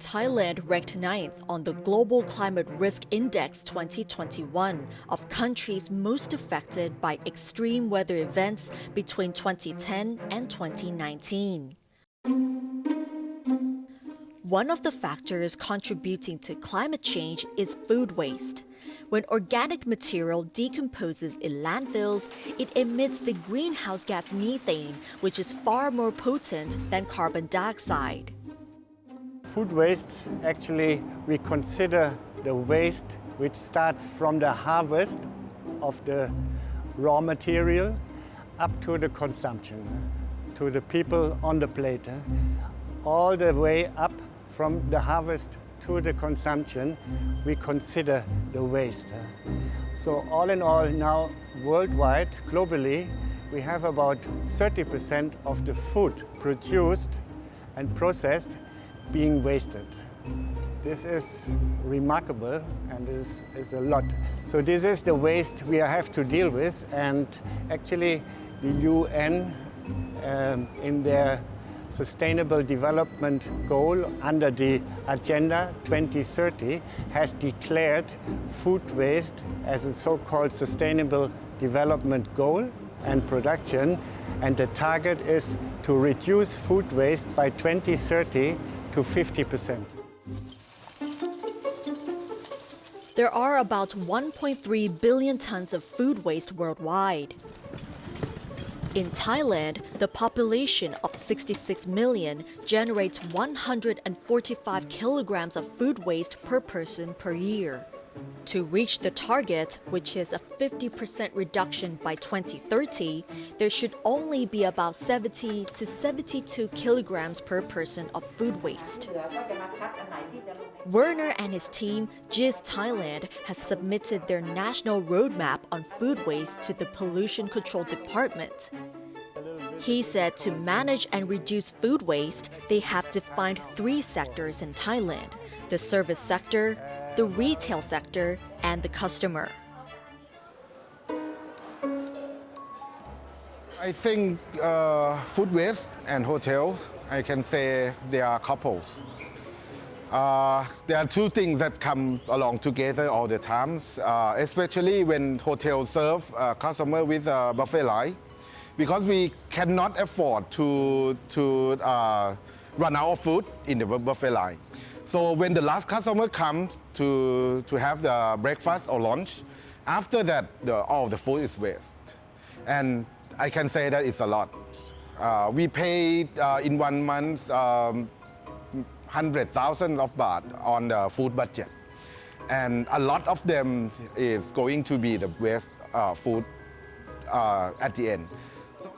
Thailand ranked ninth on the Global Climate Risk Index 2021 of countries most affected by extreme weather events between 2010 and 2019. One of the factors contributing to climate change is food waste. When organic material decomposes in landfills, it emits the greenhouse gas methane, which is far more potent than carbon dioxide. Food waste, actually, we consider the waste which starts from the harvest of the raw material up to the consumption, to the people on the plate. All the way up from the harvest to the consumption, we consider the waste. So all in all, now worldwide, globally, we have about 30% of the food produced and processed being wasted. This is remarkable and this is a lot. So this is the waste we have to deal with, and actually the UN in their Sustainable Development Goal under the Agenda 2030 has declared food waste as a so-called Sustainable Development Goal and production, and the target is to reduce food waste by 2030 to 50%. There are about 1.3 billion tons of food waste worldwide. In Thailand, the population of 66 million generates 145 kilograms of food waste per person per year. To reach the target, which is a 50% reduction by 2030, there should only be about 70 to 72 kilograms per person of food waste. Werner and his team, GIZ Thailand, has submitted their national roadmap on food waste to the Pollution Control Department. He said to manage and reduce food waste, they have defined 3 sectors in Thailand: the service sector, the retail sector, and the customer. I think food waste and hotels, I can say they are couples. There are 2 things that come along together all the time, especially when hotels serve customer with a buffet line, because we cannot afford to run out of food in the buffet line. So when the last customer comes to have the breakfast or lunch, after that, all the food is waste. And I can say that it's a lot. We pay in 1 month 100,000 of baht on the food budget. And a lot of them is going to be the waste food at the end.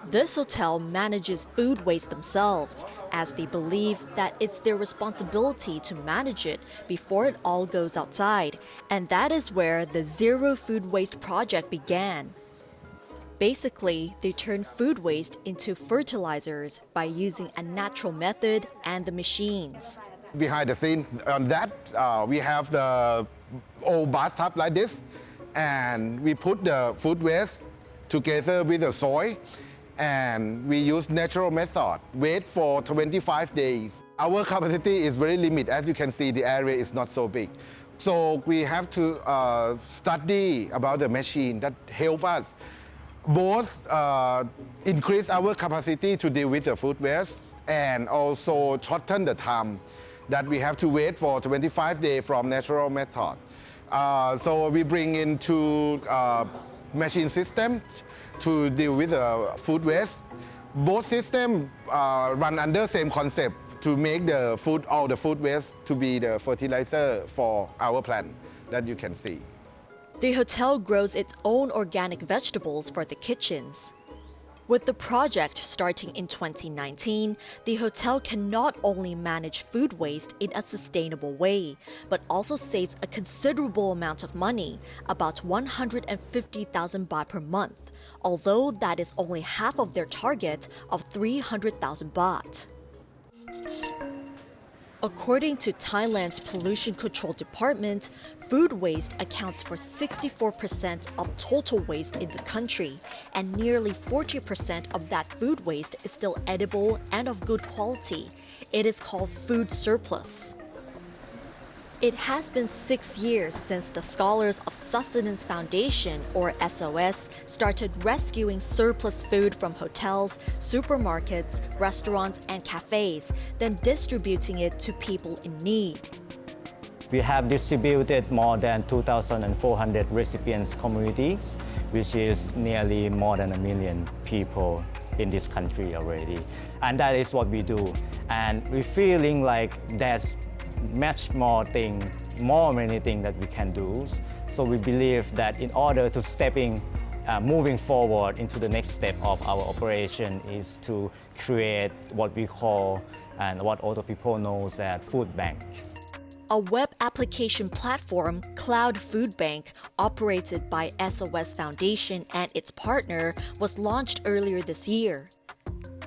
This hotel manages food waste themselves, as they believe that it's their responsibility to manage it before it all goes outside, and that is where the Zero Food Waste project began. Basically, they turn food waste into fertilizers by using a natural method and the machines. Behind the scene on that, we have the old bathtub like this, and we put the food waste together with the soil, and we use natural method, wait for 25 days. Our capacity is very limited. As you can see, the area is not so big. So we have to study about the machine that help us both increase our capacity to deal with the food waste and also shorten the time that we have to wait for 25 days from natural method. So we bring into machine system to deal with the food waste. Both systems run under same concept to make the food, all the food waste to be the fertilizer for our plant that you can see. The hotel grows its own organic vegetables for the kitchens. With the project starting in 2019, the hotel can not only manage food waste in a sustainable way, but also saves a considerable amount of money, about 150,000 baht per month, although that is only half of their target of 300,000 baht. According to Thailand's Pollution Control Department, food waste accounts for 64% of total waste in the country, and nearly 40% of that food waste is still edible and of good quality. It is called food surplus. It has been 6 years since the Scholars of Sustenance Foundation, or SOS, started rescuing surplus food from hotels, supermarkets, restaurants, and cafes, then distributing it to people in need. We have distributed more than 2,400 recipients communities, which is nearly more than 1 million people in this country already. And that is what we do. And we're feeling like there's much more things, many things that we can do. So we believe that in order to moving forward into the next step of our operation is to create what we call and what other people know as food bank. A web application platform, Cloud Food Bank, operated by SOS Foundation and its partner, was launched earlier this year.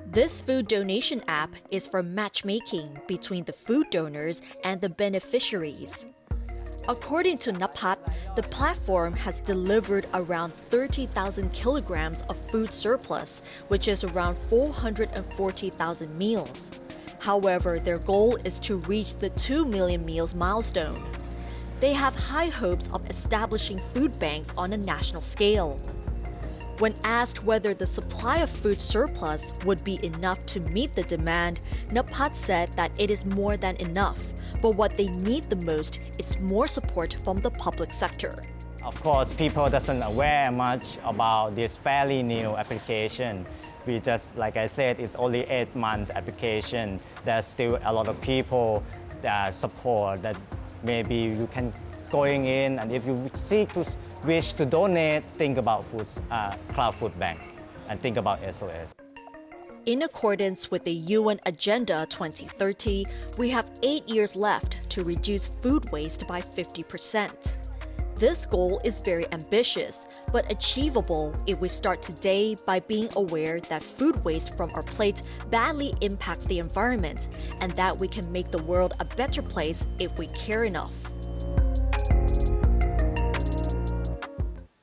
This food donation app is for matchmaking between the food donors and the beneficiaries. According to Napat, the platform has delivered around 30,000 kilograms of food surplus, which is around 440,000 meals. However, their goal is to reach the 2 million meals milestone. They have high hopes of establishing food banks on a national scale. When asked whether the supply of food surplus would be enough to meet the demand, Napat said that it is more than enough, but what they need the most is more support from the public sector. Of course, people doesn't aware much about this fairly new application. We just, like I said, it's only 8-month application. There's still a lot of people that support that maybe you can going in, and if you wish to donate, think about Cloud Food Bank and think about SOS. In accordance with the UN Agenda 2030, we have 8 years left to reduce food waste by 50%. This goal is very ambitious, but achievable if we start today by being aware that food waste from our plate badly impacts the environment and that we can make the world a better place if we care enough.